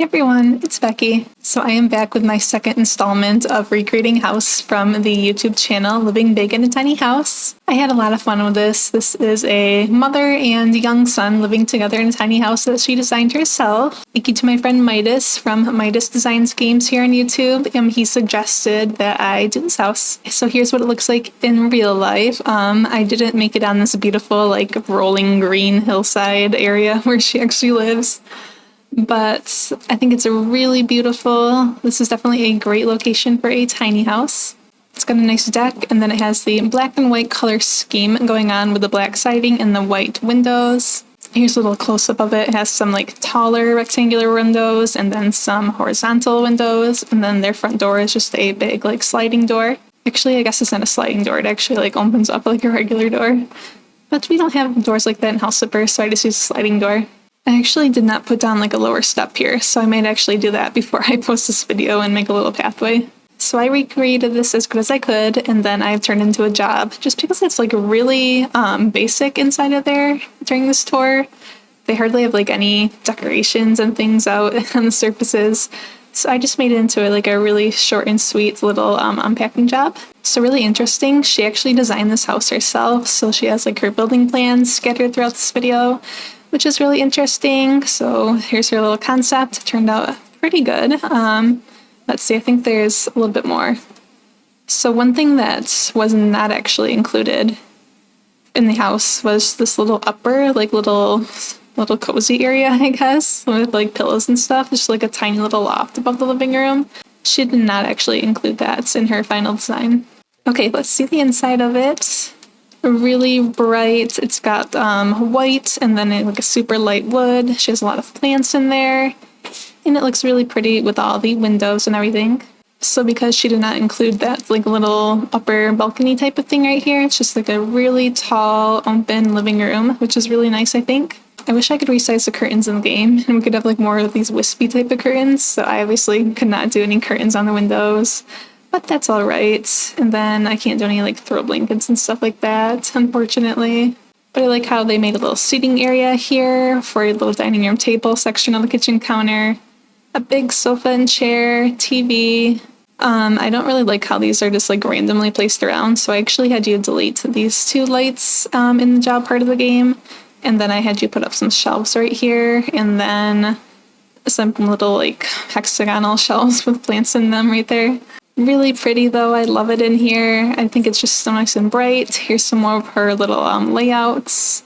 Hey everyone, it's Becky. So I am back with my second installment of recreating house from the YouTube channel Living Big in a Tiny House. I had a lot of fun with this. This is a mother and young son living together in a tiny house that she designed herself. Thank you to my friend Midas from Midas Designs Games here on YouTube. He suggested that I do this house. So here's what it looks like in real life. I didn't make it on this beautiful rolling green hillside area where she actually lives. But I think it's a really beautiful, this is definitely a great location for a tiny house. It's got a nice deck, and then it has the black and white color scheme going on with the black siding and the white windows. Here's a little close-up of it. It has some taller rectangular windows and then some horizontal windows, and then their front door is just a big sliding door. Actually, I guess it's not a sliding door. It actually opens up like a regular door. But we don't have doors like that in House Flipper, so I just use a sliding door. I actually did not put down a lower step here, so I might actually do that before I post this video and make a little pathway. So I recreated this as good as I could, and then I've turned into a job, just because it's really basic inside of there during this tour. They hardly have any decorations and things out on the surfaces. So I just made it into a really short and sweet little unpacking job. So really interesting, she actually designed this house herself, so she has her building plans scattered throughout this video, which is really interesting. So here's her little concept. It turned out pretty good. Let's see, I think there's a little bit more. So one thing that was not actually included in the house was this little upper, little cozy area, I guess, with pillows and stuff. Just a tiny little loft above the living room. She did not actually include that in her final design. Okay, let's see the inside of it. Really bright. It's got white and then a super light wood. She has a lot of plants in there, and it looks really pretty with all the windows and everything. So because she did not include that little upper balcony type of thing right here, it's just a really tall open living room, which is really nice, I think. I wish I could resize the curtains in the game and we could have more of these wispy type of curtains. So I obviously could not do any curtains on the windows. But that's all right. And then I can't do any throw blankets and stuff like that, unfortunately. But I like how they made a little seating area here for a little dining room table section on the kitchen counter. A big sofa and chair, TV. I don't really like how these are just randomly placed around, so I actually had you delete these two lights in the job part of the game. And then I had you put up some shelves right here, and then some little hexagonal shelves with plants in them right there. Really pretty though, I love it in here. I think it's just so nice and bright. Here's some more of her little layouts.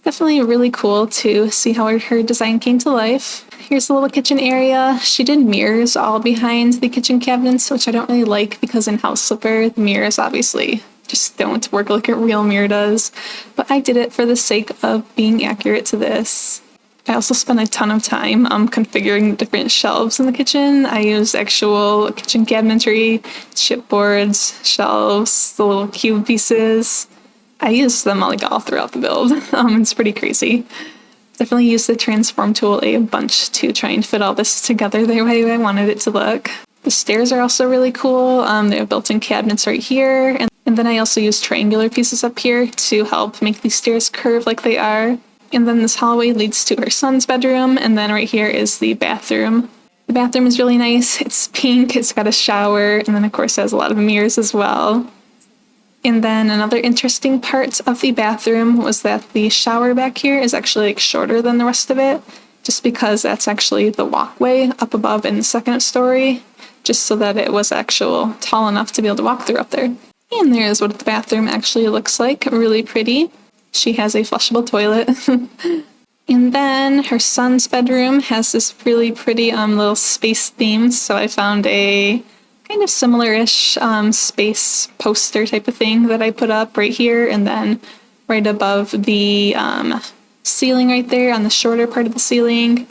Definitely really cool to see how her design came to life. Here's the little kitchen area. She did mirrors all behind the kitchen cabinets, which I don't really like because in House Flipper, the mirrors obviously just don't work like a real mirror does. But I did it for the sake of being accurate to this. I also spent a ton of time configuring the different shelves in the kitchen. I used actual kitchen cabinetry, chipboards, shelves, the little cube pieces. I used them all throughout the build. It's pretty crazy. Definitely used the transform tool a bunch to try and fit all this together the way I wanted it to look. The stairs are also really cool. They have built-in cabinets right here. And then I also used triangular pieces up here to help make these stairs curve like they are. And then this hallway leads to her son's bedroom, and then right here is the bathroom. The bathroom is really nice. It's pink, it's got a shower, and then of course it has a lot of mirrors as well. And then another interesting part of the bathroom was that the shower back here is actually shorter than the rest of it, just because that's actually the walkway up above in the second story, just so that it was actual tall enough to be able to walk through up there. And there's what the bathroom actually looks like, really pretty. She has a flushable toilet. And then her son's bedroom has this really pretty little space theme, so I found a kind of similar-ish space poster type of thing that I put up right here, and then right above the ceiling right there on the shorter part of the ceiling.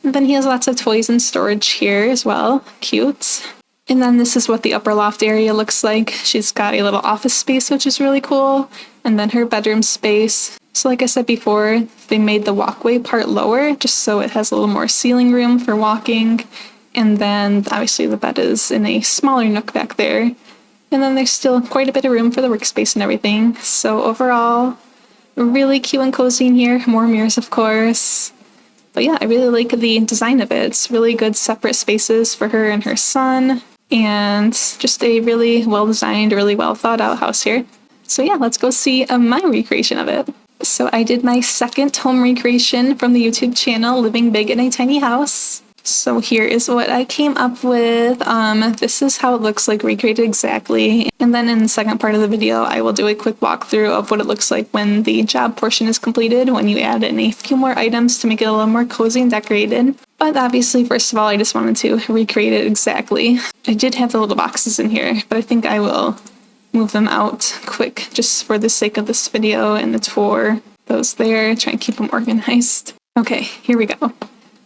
And then he has lots of toys and storage here as well. Cute. And then this is what the upper loft area looks like. She's got a little office space, which is really cool. And then her bedroom space. So like I said before, they made the walkway part lower just so it has a little more ceiling room for walking. And then obviously the bed is in a smaller nook back there. And then there's still quite a bit of room for the workspace and everything. So overall, really cute and cozy in here. More mirrors, of course. But yeah, I really like the design of it. It's really good separate spaces for her and her son, and just a really well-designed, really well-thought-out house here. So yeah, let's go see my recreation of it. So I did my second home recreation from the YouTube channel, Living Big in a Tiny House. So here is what I came up with. This is how it looks like recreated exactly. And then in the second part of the video, I will do a quick walkthrough of what it looks like when the job portion is completed, when you add in a few more items to make it a little more cozy and decorated. But obviously, first of all, I just wanted to recreate it exactly. I did have the little boxes in here, but I think I will move them out quick just for the sake of this video and the tour. Those there, try and keep them organized. Okay, here we go.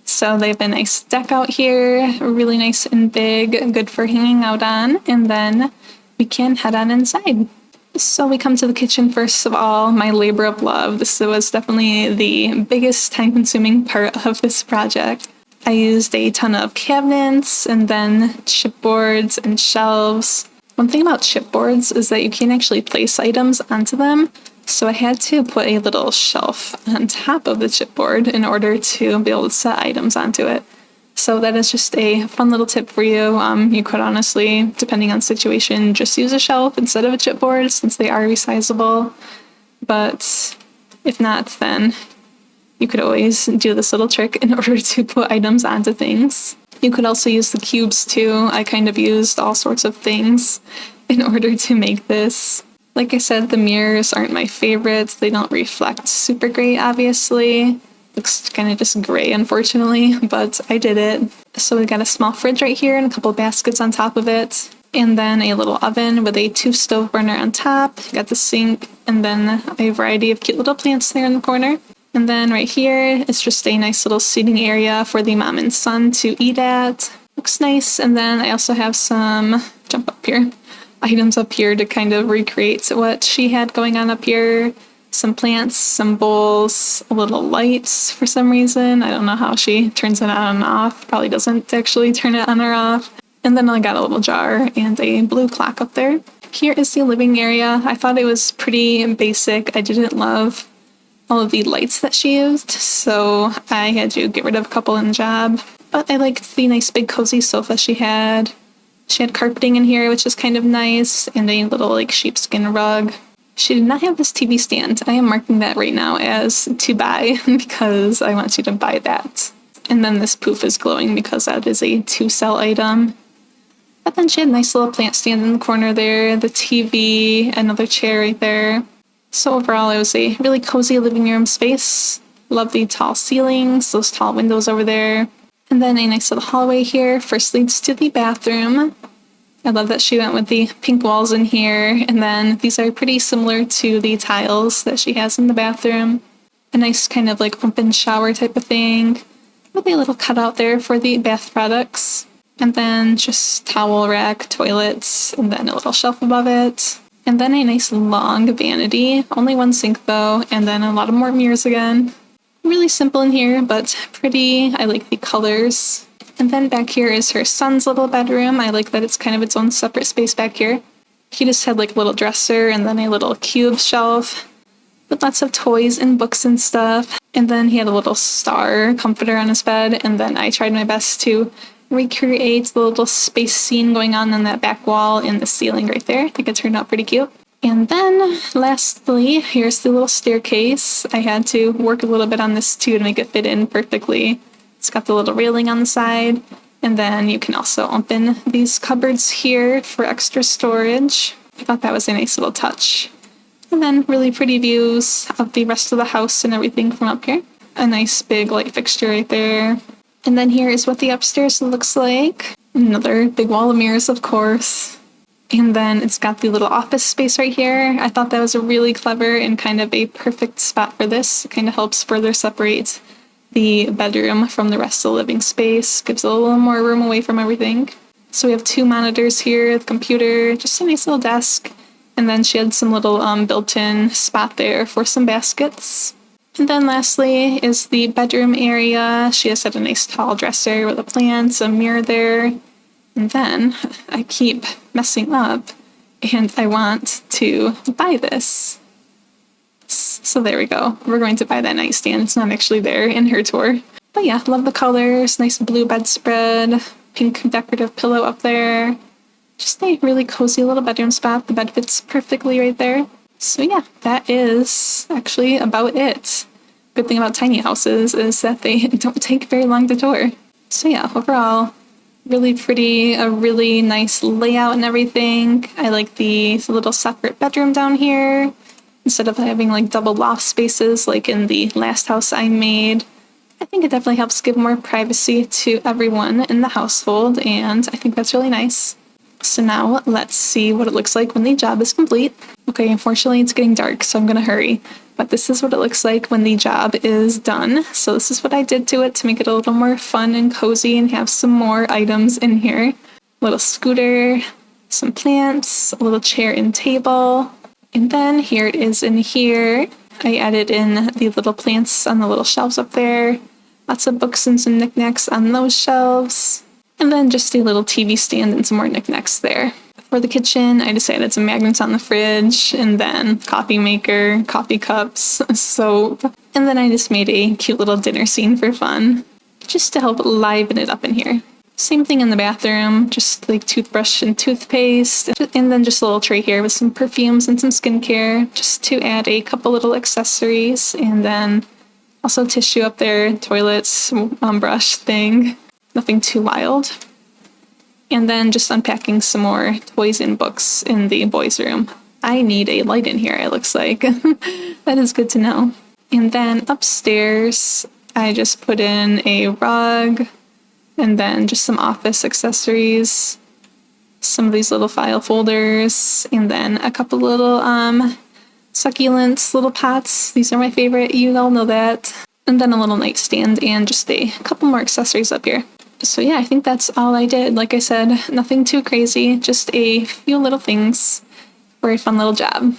So they have a nice deck out here, really nice and big, good for hanging out on, and then we can head on inside. So we come to the kitchen first of all, my labor of love. This was definitely the biggest time-consuming part of this project. I used a ton of cabinets and then chipboards and shelves. One thing about chipboards is that you can't actually place items onto them. So I had to put a little shelf on top of the chipboard in order to be able to set items onto it. So that is just a fun little tip for you. You could honestly, depending on the situation, just use a shelf instead of a chipboard since they are resizable. But if not, then you could always do this little trick in order to put items onto things. You could also use the cubes too. I kind of used all sorts of things in order to make this. Like I said, the mirrors aren't my favorites. They don't reflect super great, obviously. Looks kind of just gray, unfortunately, but I did it. So we got a small fridge right here and a couple baskets on top of it. And then a little oven with a 2-stove burner on top. Got the sink, and then a variety of cute little plants there in the corner. And then right here, it's just a nice little seating area for the mom and son to eat at. Looks nice. And then I also have some, jump up here, items up here to kind of recreate what she had going on up here. Some plants, some bowls, a little lights for some reason. I don't know how she turns it on and off. Probably doesn't actually turn it on or off. And then I got a little jar and a blue clock up there. Here is the living area. I thought it was pretty basic. I didn't love all of the lights that she used, so I had to get rid of a couple in the job. But I liked the nice big cozy sofa she had. She had carpeting in here, which is kind of nice, and a little like sheepskin rug. She did not have this TV stand. I am marking that right now as to buy because I want you to buy that. And then this poof is glowing because that is a to-sell item. But then she had a nice little plant stand in the corner there, the TV, another chair right there. So overall, it was a really cozy living room space. Love the tall ceilings, those tall windows over there. And then a nice little hallway here. First leads to the bathroom. I love that she went with the pink walls in here. And then these are pretty similar to the tiles that she has in the bathroom. A nice kind of like open shower type of thing. With a little cutout there for the bath products. And then just towel rack, toilets, and then a little shelf above it. And then a nice long vanity, only one sink though, and then a lot of more mirrors again. Really simple in here, but pretty. I like the colors. And then back here is her son's little bedroom. I like that it's kind of its own separate space back here. He just had like a little dresser and then a little cube shelf with lots of toys and books and stuff. And then he had a little star comforter on his bed, and then I tried my best to recreate the little space scene going on that back wall in the ceiling right there. I think it turned out pretty cute. And then lastly, here's the little staircase. I had to work a little bit on this too to make it fit in perfectly. It's got the little railing on the side, and then you can also open these cupboards here for extra storage. I thought that was a nice little touch. And then really pretty views of the rest of the house and everything from up here. A nice big light fixture right there. And then here is what the upstairs looks like. Another big wall of mirrors, of course. And then it's got the little office space right here. I thought that was a really clever and kind of a perfect spot for this. It kind of helps further separate the bedroom from the rest of the living space. Gives a little more room away from everything. So we have 2 monitors here, the computer, just a nice little desk. And then she had some little built-in spot there for some baskets. And then lastly is the bedroom area. She has had a nice tall dresser with a plant, a mirror there. And then I keep messing up and I want to buy this. So there we go. We're going to buy that nightstand. It's not actually there in her tour. But yeah, love the colors. Nice blue bedspread, pink decorative pillow up there. Just a really cozy little bedroom spot. The bed fits perfectly right there. So yeah, that is actually about it. Good thing about tiny houses is that they don't take very long to tour. So yeah, overall, really pretty, a really nice layout and everything. I like the little separate bedroom down here instead of having like double loft spaces like in the last house I made. I think it definitely helps give more privacy to everyone in the household, and I think that's really nice. So now let's see what it looks like when the job is complete. Okay, unfortunately it's getting dark, so I'm gonna hurry. But this is what it looks like when the job is done. So this is what I did to it to make it a little more fun and cozy and have some more items in here. Little scooter, some plants, a little chair and table. And then here it is in here. I added in the little plants on the little shelves up there. Lots of books and some knickknacks on those shelves. And then just a little TV stand and some more knickknacks there. For the kitchen, I just added some magnets on the fridge, and then coffee maker, coffee cups, soap. And then I just made a cute little dinner scene for fun, just to help liven it up in here. Same thing in the bathroom, just like toothbrush and toothpaste, and then just a little tray here with some perfumes and some skincare, just to add a couple little accessories, and then also tissue up there, toilets, brush thing, nothing too wild. And then just unpacking some more toys and books in the boys' room. I need a light in here, it looks like. That is good to know. And then upstairs, I just put in a rug, and then just some office accessories, some of these little file folders, and then a couple little succulents, little pots. These are my favorite, you all know that. And then a little nightstand and just a couple more accessories up here. So yeah, I think that's all I did. Like I said, nothing too crazy, just a few little things for a fun little job.